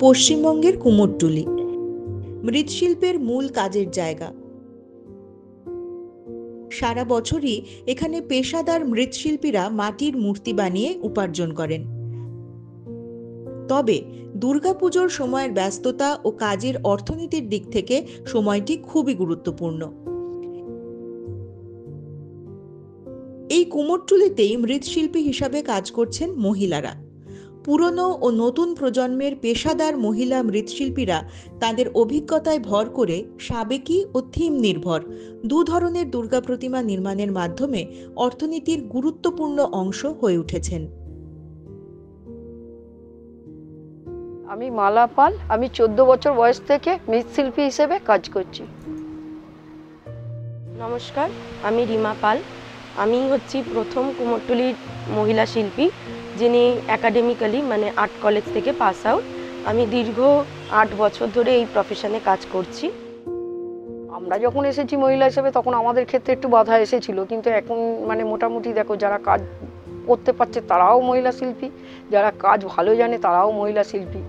পশ্চিমবঙ্গের কুমোরটুলি মৃৎশিল্পের মূল কাজের জায়গা। সারা বছরই এখানে পেশাদার মৃৎশিল্পীরা মাটির মূর্তি বানিয়ে উপার্জন করেন। তবে দুর্গাপুজোর সময়ের ব্যস্ততা ও কাজের অর্থনীতির দিক থেকে সময়টি খুবই গুরুত্বপূর্ণ। এই কুমোরটুলিতেই মৃৎশিল্পী হিসাবে কাজ করছেন মহিলারা। পুরনো ও নতুন প্রজন্মের পেশাদার মহিলা মৃৎশিল্পীরা তাদের অভিজ্ঞতায় ভর করে সাবেকি ও থিম নির্ভর দু ধরনের দুর্গা প্রতিমা নির্মাণের মাধ্যমে অর্থনীতির গুরুত্বপূর্ণ অংশ হয়ে উঠেছেন। আমি মালা পাল, আমি 14 বছর বয়স থেকে মৃৎশিল্পী হিসেবে কাজ করছি। নমস্কার, আমি রিমা পাল। আমি হচ্ছি প্রথম কুমোরটুলির মহিলা শিল্পী যিনি একাডেমিক্যালি মানে আর্ট কলেজ থেকে পাস আউট। আমি দীর্ঘ 8 বছর ধরে এই প্রফেশনে কাজ করছি। আমরা যখন এসেছি মহিলা হিসেবে তখন আমাদের ক্ষেত্রে একটু বাধা এসেছিল, কিন্তু এখন মানে মোটামুটি দেখো যারা কাজ করতে পারছে তারাও মহিলা শিল্পী, যারা কাজ ভালো জানে তারাও মহিলা শিল্পী।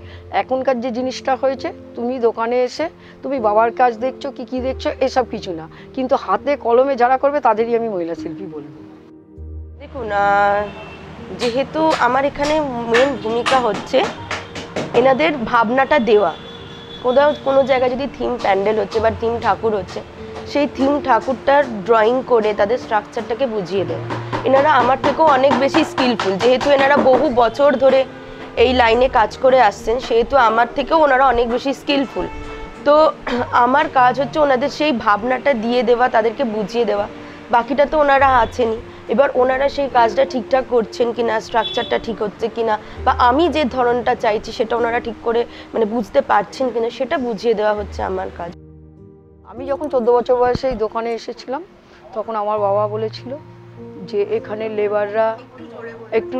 এখনকার যে জিনিসটা হয়েছে, তুমি দোকানে এসে তুমি বাবার কাজ দেখছো কি কি দেখছো এসব কিছু না, কিন্তু হাতে কলমে যারা করবে তাদেরই আমি মহিলা শিল্পী বলবো। দেখুন, যেহেতু আমার এখানে মেন ভূমিকা হচ্ছে এনাদের ভাবনাটা দেওয়া। কোনো জায়গায় যদি থিম প্যান্ডেল হচ্ছে বা থিম ঠাকুর হচ্ছে, সেই থিম ঠাকুরটার ড্রয়িং করে তাদের স্ট্রাকচারটাকে বুঝিয়ে দেয়। এনারা আমার থেকেও অনেক বেশি স্কিলফুল, যেহেতু এনারা বহু বছর ধরে এই লাইনে কাজ করে আসছেন, সেহেতু আমার থেকেও ওনারা অনেক বেশি স্কিলফুল। তো আমার কাজ হচ্ছে ওনাদের সেই ভাবনাটা দিয়ে দেওয়া, তাদেরকে বুঝিয়ে দেওয়া। বাকিটা তো ওনারা আছেনই, এবার ওনারা সেই কাজটা ঠিকঠাক করছেন কিনা, স্ট্রাকচারটা ঠিক হচ্ছে কিনা, বা আমি যে ধরনটা চাইছি সেটা ওনারা ঠিক করে মানে বুঝতে পারছেন কিনা, সেটা বুঝিয়ে দেওয়া হচ্ছে আমার কাজ। আমি যখন 14 বছর বয়সে এই দোকানে এসেছিলাম তখন আমার বাবা বলেছিল যে এখানে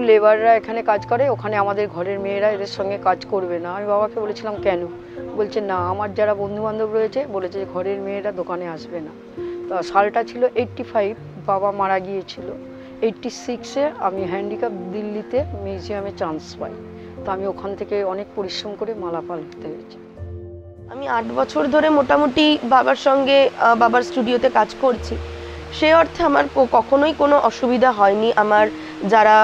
লেবাররা এখানে কাজ করে, ওখানে আমাদের ঘরের মেয়েরা এদের সঙ্গে কাজ করবে না। আমি বাবাকে বলেছিলাম কেন? বলছে না, আমার যারা বন্ধু বান্ধব রয়েছে বলেছে যে ঘরের মেয়েরা দোকানে আসবে না। তা সালটা ছিল 85, বাবা মারা গিয়েছিল। 86-এ আমি হ্যান্ডিক্যাপ দিল্লিতে মিউজিয়ামে চান্স পাই। তো আমি ওখান থেকে অনেক পরিশ্রম করে মালা পালতে হয়েছে। আমি 8 বছর ধরে মোটামুটি বাবার সঙ্গে বাবার স্টুডিওতে কাজ করছি। সে অর্থে আমার কখনোই কোনো অসুবিধা হয়নি। আমার যারা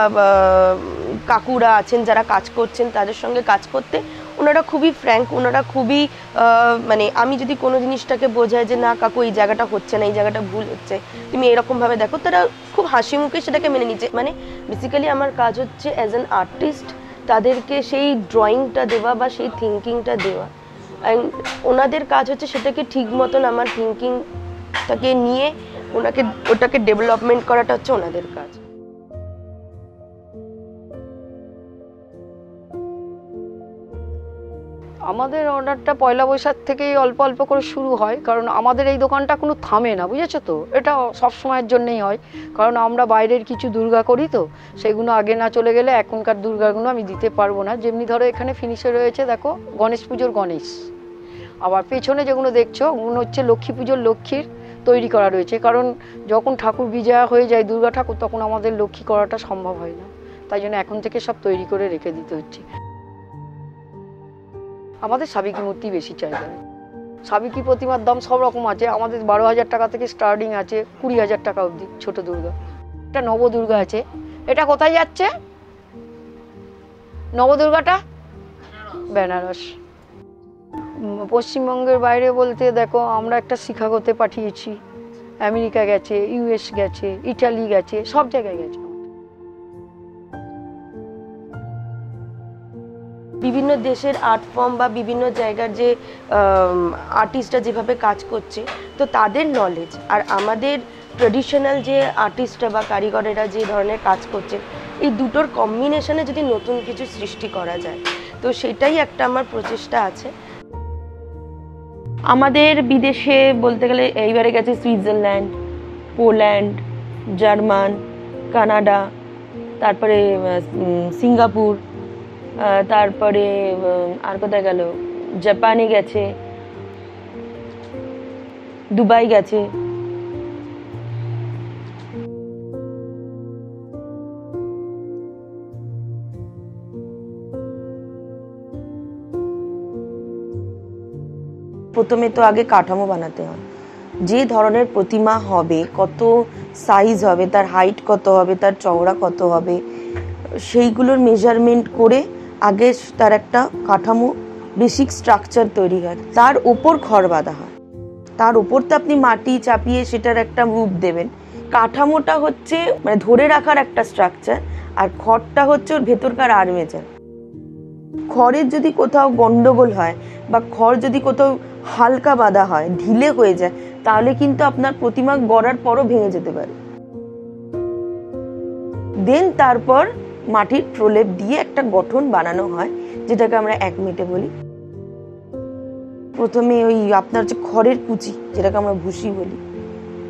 কাকুরা আছেন, যারা কাজ করছেন, তাদের সঙ্গে কাজ করতে ওনারা খুবই ফ্র্যাঙ্ক, ওনারা খুবই মানে আমি যদি কোনো জিনিসটাকে বোঝাই যে না কাকু এই জায়গাটা হচ্ছে না, এই জায়গাটা ভুল হচ্ছে, তুমি এরকমভাবে দেখো, তারা খুব হাসি মুখে সেটাকে মেনে নিচ্ছে। মানে বেসিক্যালি আমার কাজ হচ্ছে অ্যাজ অ্যান আর্টিস্ট তাদেরকে সেই ড্রয়িংটা দেওয়া বা সেই থিঙ্কিংটা দেওয়া, অ্যান্ড ওনাদের কাজ হচ্ছে সেটাকে ঠিক মতন আমার থিঙ্কিংটাকে নিয়ে ওটাকে ডেভেলপমেন্ট করাটা হচ্ছে ওনাদের কাজ। আমাদের অর্ডারটা পয়লা বৈশাখ থেকেই অল্প অল্প করে শুরু হয়, কারণ আমাদের এই দোকানটা কোনো থামে না, বুঝেছো তো। এটা সব সময়ের জন্যই হয়, কারণ আমরা বাইরের কিছু দুর্গা করি, তো সেগুলো আগে না চলে গেলে এখনকার দুর্গাগুলো আমি দিতে পারবো না। যেমনি ধরো এখানে ফিনিশে রয়েছে দেখো গণেশ পুজোর গণেশ, আবার পেছনে যেগুলো দেখছো ওগুলো হচ্ছে লক্ষ্মী পুজোর লক্ষ্মীর তৈরি করা রয়েছে, কারণ যখন ঠাকুর বিজয়া হয়ে যায় দুর্গা ঠাকুর তখন আমাদের লক্ষ্মী করাটা সম্ভব হয় না, তাই জন্য এখন থেকে সব তৈরি করে রেখে দিতে হচ্ছে। আমাদের সাবেকি মূর্তি বেশি চাহিদা। সাবেকি প্রতিমার দাম সব রকম আছে, আমাদের 12,000 টাকা থেকে স্টার্টিং আছে 20,000 টাকা অবধি ছোট দুর্গা। একটা নবদুর্গা আছে, এটা কোথায় যাচ্ছে নবদুর্গাটা? বেনারস। পশ্চিমবঙ্গের বাইরে বলতে দেখো আমরা একটা শিকাগোতে পাঠিয়েছি, আমেরিকা গেছে, ইউএস গেছে, ইটালি গেছে, সব জায়গায় গেছে। বিভিন্ন দেশের আর্ট ফর্ম বা বিভিন্ন জায়গার যে আর্টিস্টরা যেভাবে কাজ করছে, তো তাদের নলেজ আর আমাদের ট্রেডিশনাল যে আর্টিস্টরা বা কারিগরেরা যে ধরনের কাজ করছে, এই দুটোর কম্বিনেশনে যদি নতুন কিছু সৃষ্টি করা যায়, তো সেটাই একটা আমার প্রচেষ্টা আছে। আমাদের বিদেশে বলতে গেলে এইবারে গেছে সুইজারল্যান্ড, পোল্যান্ড, জার্মান, কানাডা, তারপরে সিঙ্গাপুর, তারপরে আর কোথায় গেল, জাপানে গেছে, দুবাই গেছে। প্রথমে তো আগে কাঠামো বানাতে হয়। যে ধরনের প্রতিমা হবে, কত সাইজ হবে, তার হাইট কত হবে, তার চওড়া কত হবে, সেইগুলোর মেজারমেন্ট করে আগে তার একটা কাঠামো বেসিক স্ট্রাকচার তৈরি হয়, তার উপর খড় বাঁধা হয়, তার উপর তো আপনি মাটি চাপিয়ে সেটার একটা রূপ দেবেন। কাঠামোটা হচ্ছে মানে ধরে রাখার একটা স্ট্রাকচার, আর খড়টা হচ্ছে ওর ভেতরকার আর্মেচার। খড়ের যদি কোথাও গন্ডগোল হয় বা খড় যদি কোথাও হালকা বাঁধা হয়, ঢিলে হয়ে যায়, তাহলে কিন্তু আপনার প্রতিমা গড়ার পরও ভেঙে যেতে পারে। দেন তারপর মাটির প্রলেপ দিয়ে একটা গঠন বানানো হয়, যেটাকে আমরা একমেটে বলি। প্রথমে ওই আপনার যে খড়ের কুচি, যেটাকে আমরা ভুসি বলি,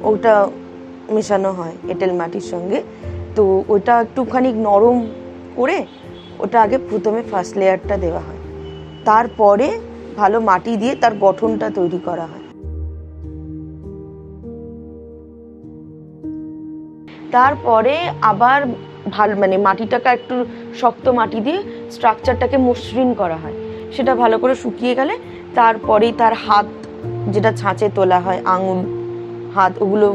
ওটা মেশানো হয় এঁটেল মাটির সঙ্গে। তো ওটা একটুখানি নরম করে ওটা আগে প্রথমে ফার্স্ট লেয়ারটা দেওয়া হয়, তারপরে ভালো মাটি দিয়ে তার গঠনটা তৈরি করা হয়। তারপরে আবার ভালো মানে মাটিটাকে একটু শক্ত মাটি দিয়ে স্ট্রাকচারটাকে মসৃণ করা হয়। সেটা ভালো করে শুকিয়ে গেলে তারপরেই তার হাত, যেটা ছাঁচে তোলা হয়, আঙুল, হাত, ওগুলো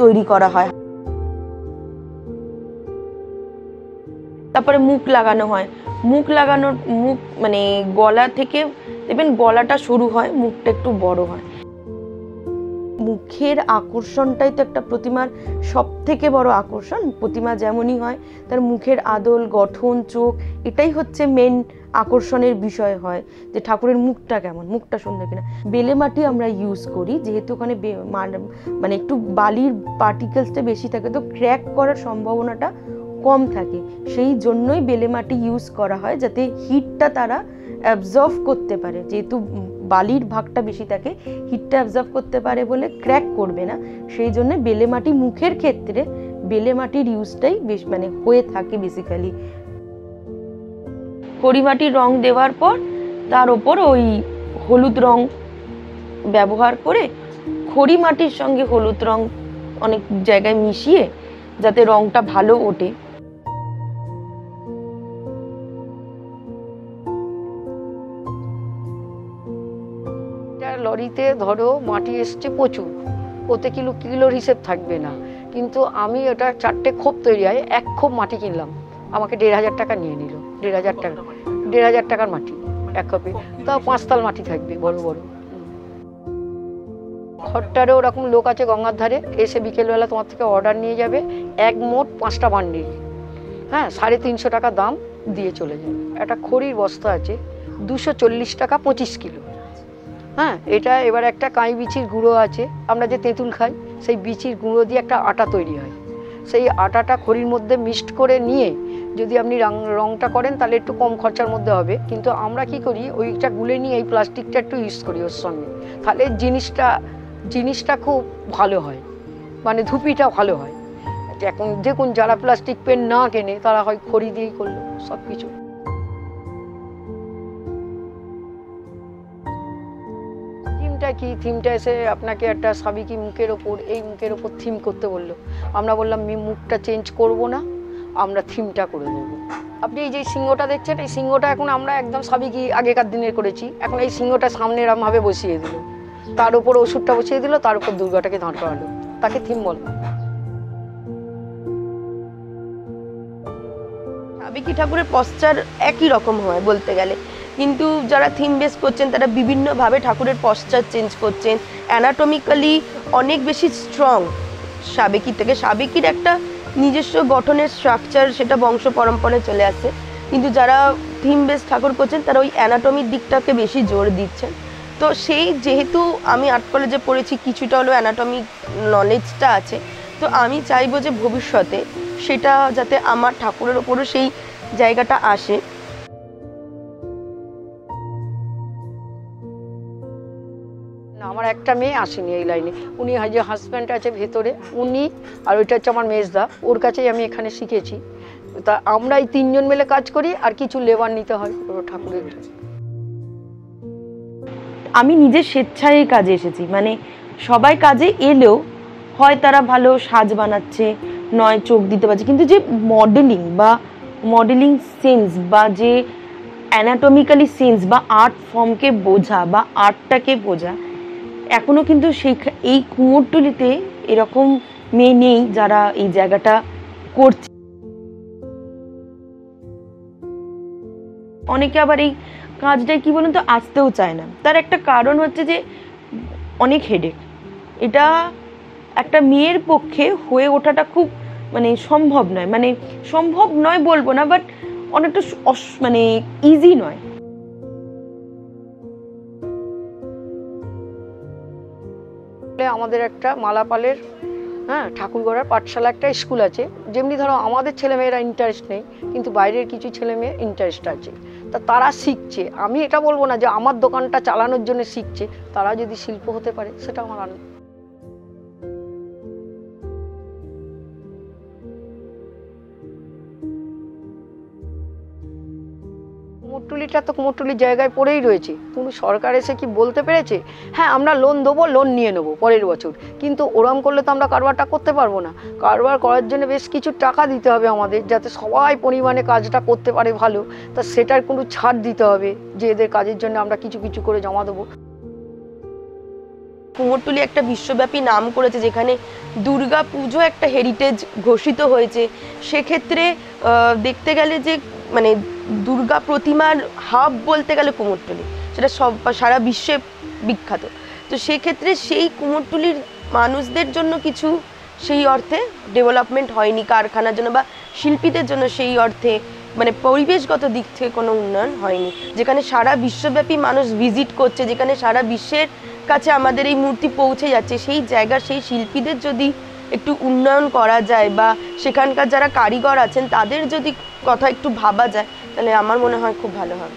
তৈরি করা হয়। তারপরে মুখ লাগানো হয়। মুখ মানে গলা থেকে দেখবেন গলাটা সরু হয়, মুখটা একটু বড় হয়। মুখের আকর্ষণটাই তো একটা প্রতিমার সব থেকে বড় আকর্ষণ। প্রতিমা যেমনই হয়, তার মুখের আদল, গঠন, চোখ, এটাই হচ্ছে মেন আকর্ষণের বিষয় হয়, যে ঠাকুরের মুখটা কেমন, মুখটা সুন্দর কিনা। বেলে মাটি আমরা ইউজ করি, যেহেতু ওখানে মানে একটু বালির পার্টিকেলসটা বেশি থাকে, তো ক্র্যাক করার সম্ভাবনাটা কম থাকে। সেই জন্যই বেলে মাটি ইউজ করা হয়, যাতে হিটটা তারা অ্যাবজর্ভ করতে পারে। যেহেতু বালির ভাগটা বেশি থাকে, হিটটা অ্যাবজর্ভ করতে পারে বলে ক্র্যাক করবে না। সেই জন্য বেলে মাটি মুখের ক্ষেত্রে বেলে মাটির ইউজটাই বেশ মানে হয়ে থাকে বেসিক্যালি। খড়ি মাটির রং দেওয়ার পর তার ওপর ওই হলুদ রং ব্যবহার করে, খড়ি মাটির সঙ্গে হলুদ রং অনেক জায়গায় মিশিয়ে যাতে রংটা ভালো ওঠে। লরিতে ধরো মাটি এসছে প্রচুর, ওতে কিলোর হিসেব থাকবে না, কিন্তু আমি ওটা 4টে খোপ তৈরি হয়, 1 খোপ মাটি কিনলাম, আমাকে 1,500 টাকা নিয়ে নিল। 1,500 টাকার মাটি 1 খোপে, তাও 5 তাল মাটি থাকবে বড় বড়। খড়টারও ওরকম লোক আছে গঙ্গার ধারে, এসে বিকেলবেলা তোমার থেকে অর্ডার নিয়ে যাবে, এক মোট 5টা বান্ডিল, হ্যাঁ, 350 টাকা দাম দিয়ে চলে যাবে। একটা খড়ির বস্তা আছে 240 টাকা 25 কিলো। হ্যাঁ, এটা এবার একটা কাঁই বিচির গুঁড়ো আছে, আমরা যে তেঁতুল খাই, সেই বিচির গুঁড়ো দিয়ে একটা আটা তৈরি হয়। সেই আটাটা খড়ির মধ্যে মিক্সড করে নিয়ে যদি আপনি রংটা করেন তাহলে একটু কম খরচার মধ্যে হবে, কিন্তু আমরা কি করি, ওইটা গুলে নিয়ে এই প্লাস্টিকটা একটু ইউজ করি ওর সঙ্গে, তাহলে জিনিসটা খুব ভালো হয়, মানে ধুপিটা ভালো হয়। এখন দেখুন যারা প্লাস্টিক পেন না কেনে তারা হয় খড়ি দিয়েই করলো সব কিছু। থিমটা এসে আপনাকে একটা সাবিকি মুখের ওপর, এই মুখের ওপর থিম করতে বললো। আমরা বললাম মুখটা চেঞ্জ করব না, আমরা থিমটা করে দেবো। আপনি এই যে সিংহটা দেখছেন, এই সিংহটা এখন আমরা একদম সাবিকি আগেকার দিনের করেছি। এখন এই সিংহটা সামনে এরমভাবে বসিয়ে দিল, তার উপর ওষুধটা বসিয়ে দিল, তার উপর দুর্গাটাকে দাঁড় করালো, তাকে থিম বল। সাবিকি ঠাকুরের পশ্চার একই রকম হয় বলতে গেলে, কিন্তু যারা থিম বেস করছেন তারা বিভিন্নভাবে ঠাকুরের পশ্চার চেঞ্জ করছেন। অ্যানাটমিক্যালি অনেক বেশি স্ট্রং সাবেকি থেকে। সাবেকির একটা নিজস্ব গঠনের স্ট্রাকচার, সেটা বংশ পরম্পরায় চলে আসে, কিন্তু যারা থিম বেস ঠাকুর করছেন তারা ওই অ্যানাটমির দিকটাকে বেশি জোর দিচ্ছেন। তো সেই যেহেতু আমি আর্ট কলেজে পড়েছি, কিছুটা হলো অ্যানাটমিক নলেজটা আছে, তো আমি চাইবো যে ভবিষ্যতে সেটা যাতে আমার ঠাকুরের ওপরও সেই জায়গাটা আসে। আমার একটা মেয়ে আসেনি এই লাইনে, উনি যে হাজব্যান্ড আছে ভেতরে, উনি, আর ওইটা হচ্ছে আমার মেজদা, ওর কাছেই আমি এখানে শিখেছি। তা আমরা এই 3 জন মিলে কাজ করি, আর কিছু লেবার নিতে হয় ঠাকুরের। আমি নিজে স্বেচ্ছায় এই কাজে এসেছি, মানে সবাই কাজে এলেও হয় তারা ভালো সাজ বানাচ্ছে, নয় চোখ দিতে পারছে, কিন্তু যে মডেলিং সেন্স বা যে অ্যানাটমিক্যালি সেন্স বা আর্ট ফর্মকে বোঝা বা আর্টটাকে বোঝা, এখনো কিন্তু এই কুমোরটুলিতে এরকম মেয়ে নেই যারা এই জায়গাটা করছে। অনেকে আবার এই কাজটাই কি বলুন তো আসতেও চায় না, তার একটা কারণ হচ্ছে যে অনেক হেডেক। এটা একটা মেয়ের পক্ষে হয়ে ওঠাটা খুব সম্ভব নয়, সম্ভব নয় বলবো না, বাট অনেকটা ইজি নয়। আমাদের একটা মালাপালের ঠাকুরগড়ার পাঠশালা একটা স্কুল আছে, যেমনি ধরো আমাদের ছেলেমেয়েরা ইন্টারেস্ট নেই, কিন্তু বাইরের কিছু ছেলেমেয়ে ইন্টারেস্ট আছে, তা তারা শিখছে। আমি এটা বলবো না যে আমার দোকানটা চালানোর জন্য শিখছে, তারা যদি শিল্প হতে পারে সেটা আমার আনন্দ। কুমোরটুলিটা তো কুমোরটুলির জায়গায় পড়েই রয়েছে, কিন্তু সরকার এসে কি বলতে পেরেছে হ্যাঁ আমরা লোন দেবো, লোন নিয়ে নেবো পরের বছর, কিন্তু ওরম করলে তো আমরা কারবারটা করতে পারবো না। কারবার করার জন্য বেশ কিছু টাকা দিতে হবে আমাদের, যাতে সবাই পরিমাণে কাজটা করতে পারে ভালো, তা সেটার কোনো ছাড় দিতে হবে যে এদের কাজের জন্য আমরা কিছু কিছু করে জমা দেবো। কুমোরটুলি একটা বিশ্বব্যাপী নাম করেছে, যেখানে দুর্গা পুজো একটা হেরিটেজ ঘোষিত হয়েছে। সেক্ষেত্রে দেখতে গেলে যে দুর্গা প্রতিমার হাব বলতে গেলে কুমোরটুলি, সেটা সারা বিশ্বে বিখ্যাত। তো সেক্ষেত্রে সেই কুমোরটুলির মানুষদের জন্য কিছু সেই অর্থে ডেভেলপমেন্ট হয়নি, কারখানার জন্য বা শিল্পীদের জন্য সেই অর্থে পরিবেশগত দিক থেকে কোনো উন্নয়ন হয়নি। যেখানে সারা বিশ্বব্যাপী মানুষ ভিজিট করছে, যেখানে সারা বিশ্বের কাছে আমাদের এই মূর্তি পৌঁছে যাচ্ছে, সেই জায়গার সেই শিল্পীদের যদি একটু উন্নয়ন করা যায় বা সেখানকার যারা কারিগর আছেন তাদের যদি কথা একটু ভাবা যায়, তাহলে আমার মনে হয় খুব ভালো হবে।